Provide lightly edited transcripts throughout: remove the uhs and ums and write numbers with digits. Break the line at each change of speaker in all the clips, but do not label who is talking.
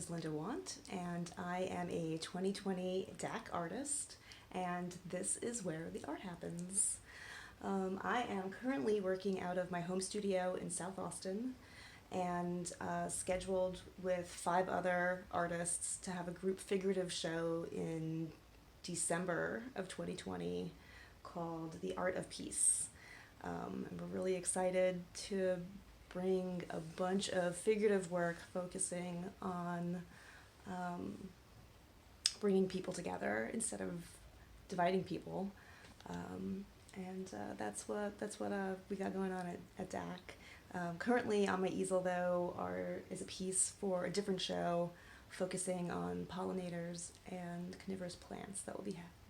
is Linda Wandt, and I am a 2020 DAC artist, and this is where the art happens. I am currently working out of my home studio in South Austin, and scheduled with 5 other artists to have a group figurative show in December of 2020 called The Art of Peace. And we're really excited to bring a bunch of figurative work focusing on bringing people together instead of dividing people. And that's what we got going on at DAC. Currently on my easel, though, is a piece for a different show focusing on pollinators and carnivorous plants that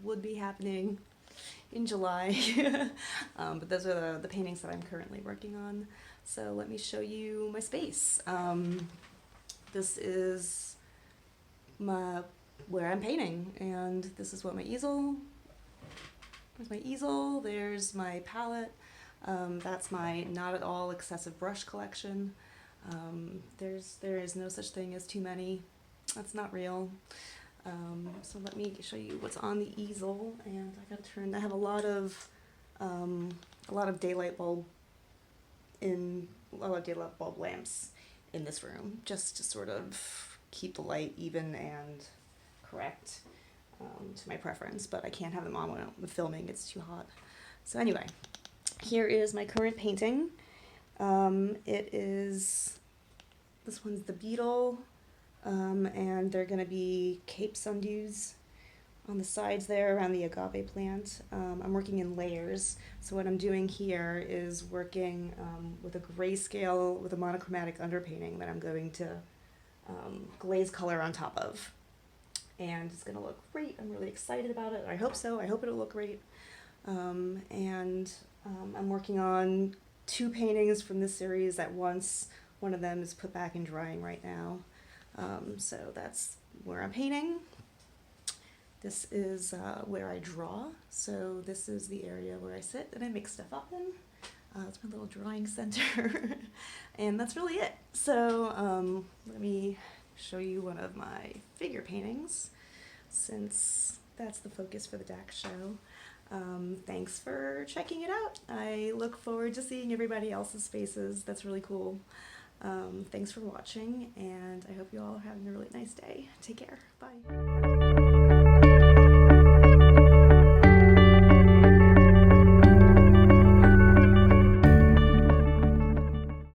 would be happening in July. But those are the paintings that I'm currently working on. So let me show you my space. This is where I'm painting, and this is what my easel. There's my easel. There's my palette. That's my not at all excessive brush collection. There is no such thing as too many. That's not real. So let me show you what's on the easel, and I have a lot of daylight bulb lamps in this room, just to sort of keep the light even and correct to my preference, but I can't have them on when I'm filming, it's too hot. So anyway, here is my current painting. This one's the beetle, and they're going to be Cape sundews on the sides there around the agave plant. I'm working in layers, so what I'm doing here is working with a grayscale with a monochromatic underpainting that I'm going to glaze color on top of. And it's going to look great. I'm really excited about it. I hope so. I hope it'll look great. I'm working on 2 paintings from this series at once. One of them is put back in drying right now. So that's where I'm painting. This is where I draw. So this is the area where I sit and I make stuff up in. It's my little drawing center. And that's really it. So let me show you one of my figure paintings, since that's the focus for the DAC show. Thanks for checking it out. I look forward to seeing everybody else's faces. That's really cool. Thanks for watching, and I hope you all are having a really nice day. Take care. Bye.